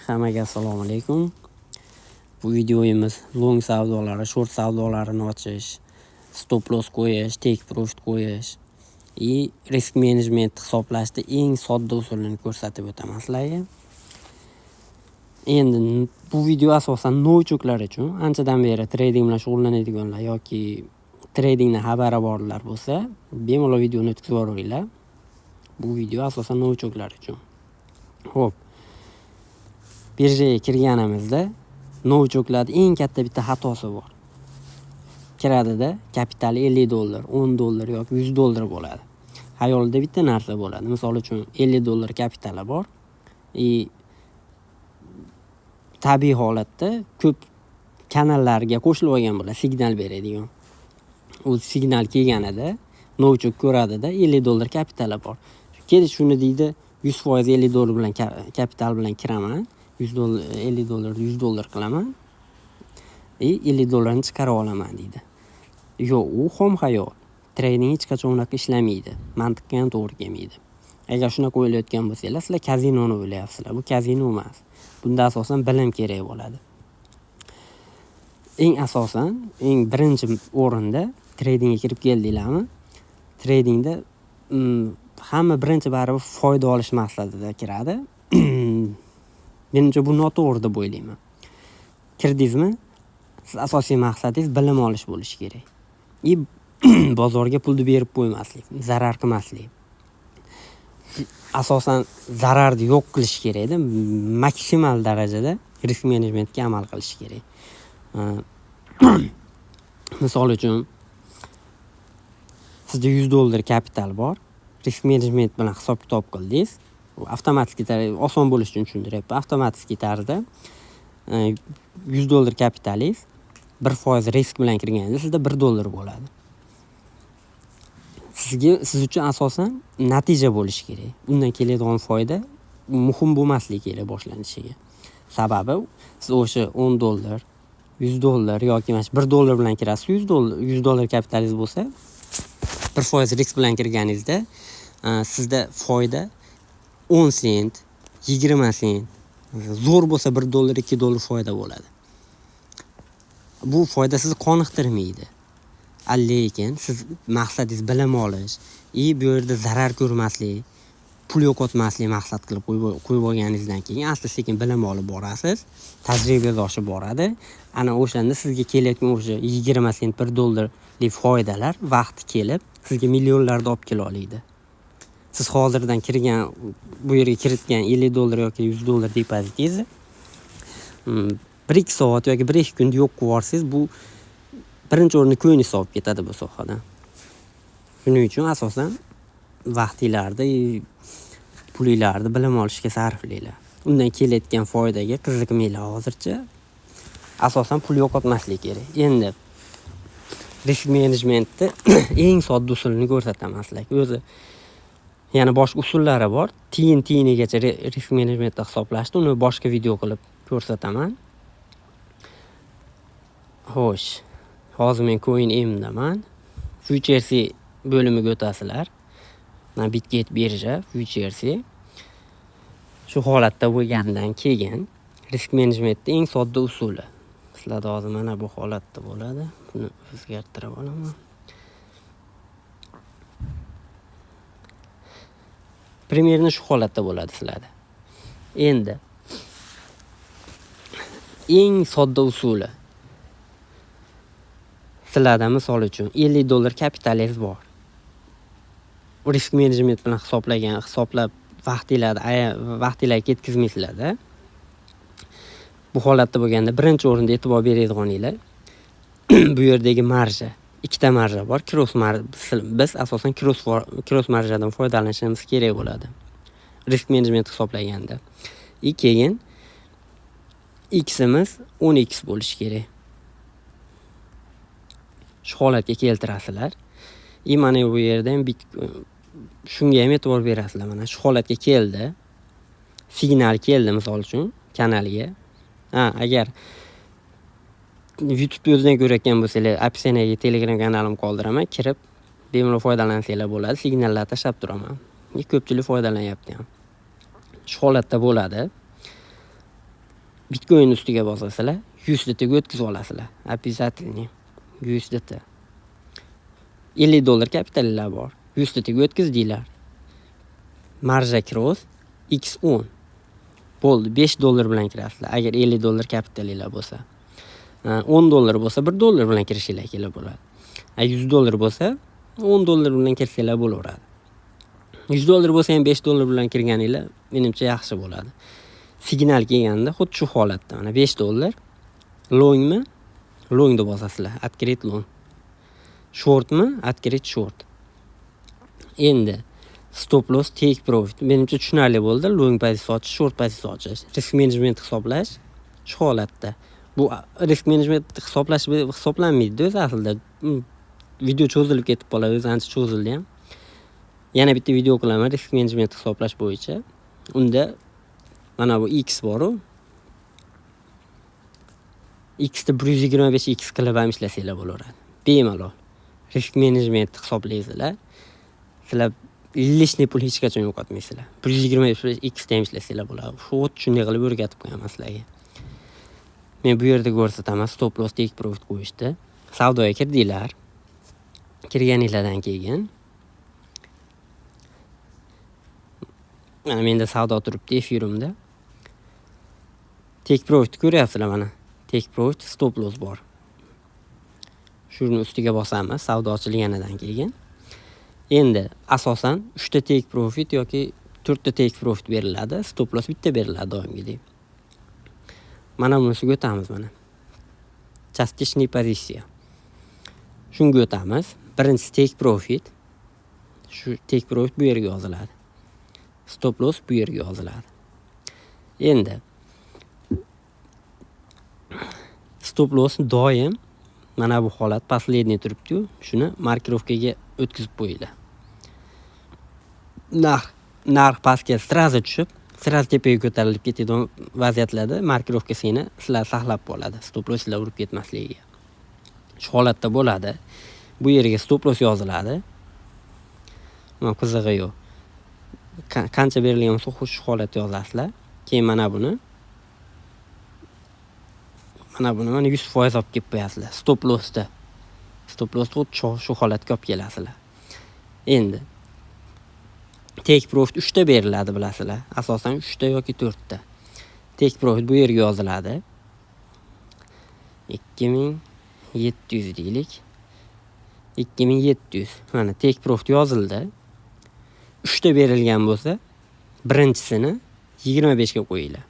Hammaga assalomu alaykum. Bu videomiz long savdolari, short savdolarini ochish, stop loss qo'yish, take profit qo'yish va risk management hisoblashda eng sodda usulini ko'rsatib o'taman sizlarga. Endi bu video asosan novichoklar uchun, anchadan beri trading bilan shug'ullanadiganlar yoki tradingdan xabari borlar bo'lsa, bemalol videoni o'tkazib yuboringlar. Bu video asosan novichoklar uchun. Xo'p. Birjaga kirganimizda novichoklarda eng katta bitta xatosi bor. Kiradida kapitali $50, $10 yoki $100 bo'ladi. Xayolida bitta narsa bo'ladi. Misol uchun $50 kapitali bor. Tabiiy holatda ko'p kanallarga qo'shilib olgan bo'ladi, signal beradigan. U signal kelganida novichok ko'radida $50 kapitali bor. Keyin shuni deydi, 100% $50 bilan kapital bilan kiraman. $50 $100 qilaman. $50 ni chiqarib olaman deydi. Yo'q, u xom xayol. Trading hech qachon unaqa ishlamaydi. Mantiqqa ham to'g'ri kelmaydi. Agar shunaqa o'ylayotgan bo'lsanglar, sizlar kazinoni o'ylayapsizlar. Bu kazino emas. Bunda asosan bilim kerak bo'ladi. Eng birinchi o'rinda tradingga kirib keldinglarmi? Tradingda hamma birinchi baribir foyda olish maqsadida kiradi. Menimcha bu noto'g'ri deb o'ylayman. Kirdingizmi? Siz asosiy maqsadingiz bilim olish bo'lishi kerak. Bozorga pulni berib qo'ymaslik, zarar qilmaslik. Asosan zararni yo'q qilish kerak edi. Maksimal darajada risk menejmentga amal qilish kerak. Misol uchun sizda $100 kapital bor. Risk menejment bilan hisob-kitob qildingiz. Avtomatik oson bo'lish uchun tushuntiryapman. Avtomatik tarzda $100 kapitalingiz 1% risk bilan kirganingizda sizda $1 bo'ladi. Siz uchun asosan natija bo'lishi kerak. Undan keladigan foyda muhim bo'lmasligi kerak boshlanishiga. Sababi siz o'sha $10, $100 yoki mana $1 bilan kirasiz, $100 kapitalingiz bo'lsa, 1% risk bilan kirganingizda sizda foyda 10 sent, 20 sent, zo'r bo'lsa $1, $2 foyda bo'ladi. Bu foyda sizni qoniqtirmaydi. Lekin siz maqsadingiz bilim olish, bu yerda zarar ko'rmaslik, pul yo'qotmaslik maqsad qilib qo'yib olganingizdan keyin asta-sekin bilim olib borasiz, tajribangiz oshib boradi. Ana o'shanda sizga kelayotgan o'sha 20 sent, $1lik foydalar vaqti kelib sizga millionlarni olib kela oladi. Siz hozirdan kirgan, bu yerga kiritgan $50 yoki $100 depozitingizni 1-2 soat yoki 1-2 kunda yo'q qilib yuborsangiz, bu birinchi o'rinda ko'nglingiz olib ketadi bu sohadan. Shuning uchun asosan vaqtingizlarni, pulinglarni bilim olishga sarflanglar. Undan kelayotgan foydaga qiziqmanglar hozircha. Asosan pul yo'qotmaslik kerak. Endi risk menejmentda eng sodda usulini ko'rsataman sizlarga. O'zi yana boshqa usullari bor. Tiyinigacha risk menejmentda hisoblashni uni boshqa video qilib ko'rsataman. Xo'sh, hozir men coin emdaman. Futures bo'limiga o'tasizlar. Mana Bitget birja, Futures. Shu holatda bo'lgandan keyin risk menejmentda eng sodda usuli. Sizlarda hozir mana bu holatda bo'ladi. Buni o'zgartirib olaman. Primerni shu holatda bo'ladi sizlarda. Endi eng sodda usuli. Sizlarda misol uchun $50 kapitalingiz bor. Risk menejment bilan hisoblab vaqtinglarga ketkazmaysizlar-da. Bu holatda bo'lganda birinchi o'rinda e'tibor beradiganinglar bu yerdagi marja. Ikkita marja bor. Biz asosan cross marjadan foydalanishimiz kerak bo'ladi. Risk menejment hisoblaganda. Keyin ximiz 10x bo'lishi kerak. Shu holatga keltirasizlar. Mana bu yerda ham shunga ham e'tibor berasizlar. Mana shu holatga keldi. Signal keldi misol uchun kanalga. Agar YouTube o'zidan ko'rayotgan bo'lsanglar, opsiyaga Telegram kanalim qoldiraman, kirib bemalol foydalansanglar bo'ladi. Signallar tashlab turaman. Ko'pchilik foydalanyapti ham. Shu holatda bo'ladi. Bitcoin ustiga bosasizlar, USDT ga o'tkazib olasizlar. Обязательно USDT. $50 kapitallar bor. USDT ga o'tkazdinglar. Marja cross X10. Bo'ldi, $5 bilan kirasizlar. Agar $50 kapitalinglar bo'lsa. $10 bo'lsa $1 bilan kirishinglar kerak bo'ladi. $100 bo'lsa $10 bilan kirsanglar bo'laveradi. $100 bo'lsa ham $5 bilan kirganinglar menimcha yaxshi bo'ladi. Signal kelganda xuddi shu holatda mana $5 longmi? Longni bosasizlar. Открыть long. Shortmi? Открыть short. Endi stop loss, take profit. Menimcha tushunarli bo'ldi. Long pozitsiya ochish, short pozitsiya ochish, risk management hisoblash shu holatda. Bu risk management hisoblanmaydi o'zi aslida. Video cho'zilib ketib qoladi, o'zi ancha cho'zildi ham. Yana bitta video qilaman risk management hisoblash bo'yicha. Unda mana bu X bor-ku. X da 125 X qilib ham ishlasanglar bo'laveradi. Bemalol. Risk management hisoblaysizlar. Sizlar lishni pul hech qachon yo'qotmaysizlar. 125 X da ham ishlasanglar bo'ladi. Shu shunday qilib o'rgatib qo'yaman sizlarga. Men bu yerda ko'rsataman stop loss, take profit qo'yishdi. Savdoga kirdinglar. Kirganinglardan keyin mana menda savdo turibdi efirimda. Take profit ko'ryapsizlar mana. Take profit, stop loss bor. Shuni ustiga bosamiz savdo ochilganidan keyin. Endi asosan 3 ta take profit yoki 4 ta take profit beriladi. Stop loss bitta beriladi doimgidek. Mana bunisiga o'tamiz mana. Частичный pozitsiya. Shunga o'tamiz. Birinchi take profit. Shu take profit bu yerga yoziladi. Stop loss bu yerga yoziladi. Endi stop loss doim mana bu holat последний turibdi-yu, shuni markirovkaga o'tkazib qo'yinglar. Narx pastga srazi tushib, srazi tepaga ko'tarilib ketadigan vaziyatlarda markirovkasini sizlar saqlab qoladi. Stop losslar urib ketmasligiga. Shu holatda bo'ladi. Bu yerga stop loss yoziladi. Mana qizig'i yo'q. Qancha berilgan bo'lsa, shu holatda yozasizlar. Keyin mana buni mana 100% olib kelib qo'yasizlar. Stop lossda. Stop lossda shu holatga olib kelasizlar. Endi take profit 3 ta beriladi bilasizlar. Asosan 3 ta yoki 4 ta. Take profit bu yerga yoziladi. 2700 deylik. 2700. Mana take profit yozildi. 3 ta berilgan bo'lsa, birinchisini 25 ga qo'yinglar.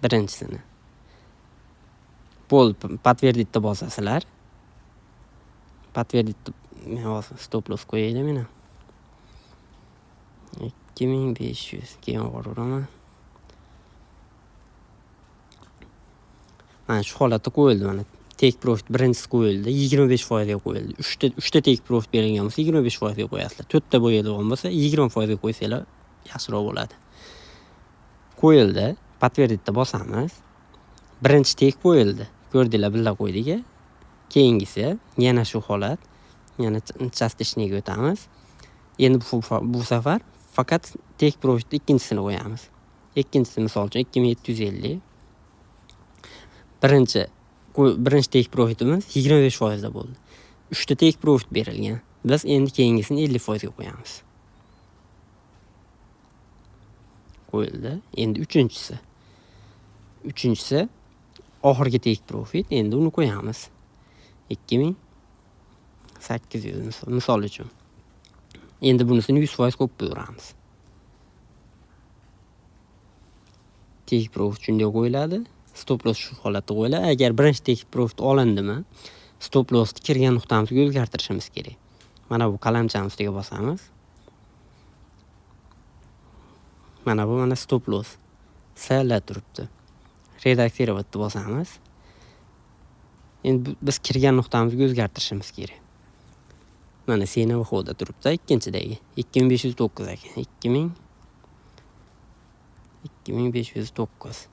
Birinchisini. Подтвердить bosasizlar. Подтвердить stop loss qo'yaylik meni. 2500 keyin boraman. Mana shu holatda qo'yildi mana. Take profit birinchisi qo'yildi, 25% ga qo'yildi. 3 ta take profit berilgan bo'lsa 25% ga qo'yasizlar. 4 ta bo'ladigan bo'lsa 20% ga qo'ysanglar yaxshiroq bo'ladi. Qo'yildi, подтвердить bosamiz. Birinchi take qo'yildi. Ko'rdinglar, billa qo'ydik. Keyingisi yana shu holat. Yana частичныйga o'tamiz. Endi bu safar faqat take profit ikkinchisini qo'yamiz. Ikkinchisi misol uchun 2750. Birinchi take profitimiz 25% da bo'ldi. 3 ta take profit berilgan. Biz endi keyingisini 50% ga qo'yamiz. Qo'yildi. Endi uchinchisi oxirgi take profit. Endi uni qo'yamiz. 2800 misol uchun. Endi bunisini 100% qo'yib qo'yamiz. Take profit shunday qo'yiladi. Stop loss shu holatda qo'yiladi. Agar birinchi take profit olindimi, stop lossni kirgan nuqtamizga o'zgartirishimiz kerak. Mana bu qalamchamiz ustiga bosamiz. Mana bu stop loss. Sala turibdi. Redaksировать bosamiz. Endi biz kirgan nuqtamizga o'zgartirishimiz kerak. Mana sena xo'da turibdi ikkinchidagi 2509 ekan. 2509.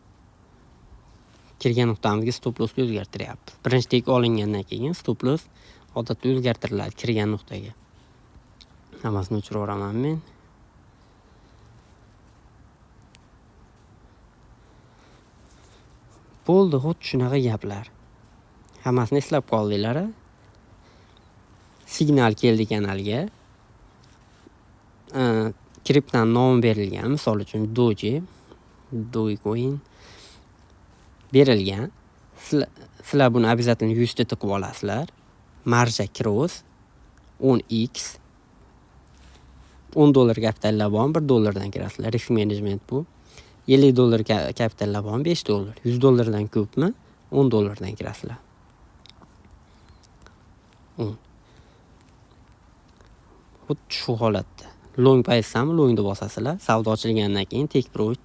Kirgan nuqtamizga stop lossni o'zgartiryapmiz. Birinchi tek olingandan keyin stop loss odatda o'zgartiriladi kirgan nuqtaga. Hammasini o'chiraman men. Bo'ldi, xuddi shunaqa gaplar. Hammasini eslab qoldinglar. Signal keldi kanalga. Kriptodan nom berilgan, misol uchun Dogecoin berilgan. Sizlar buni обязательно 100 ta tiqib olasizlar. Marja cross 10x $10 kapitallab 1 dollardan kirasizlar. Risk management bu. $50 kapitallab $5. $100 ko'pmi? $10 kirasizlar. Xuddi shu holatda. Long paysami, longda bosasizlar. Savdo ochilgandan keyin take profit,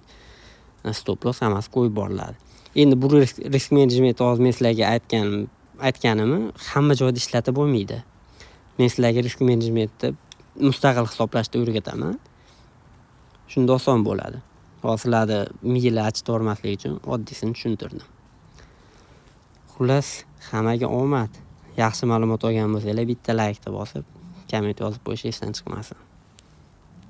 stop loss hammasi qo'yib boriladi. Endi bu risk management hozir men sizlarga aytganimni hamma joyda ishlatib bo'lmaydi. Men sizlarga risk managementni mustaqil hisoblashda o'rgataman. Shunda oson bo'ladi. Hozir sizlarni miyanglar achitib olmaslik uchun oddiysini tushuntirdim. Xullas, hammaga omad. Yaxshi ma'lumot olgan bo'lsanglar bitta like bosib, komment yozib qo'yish esdan chiqmasin.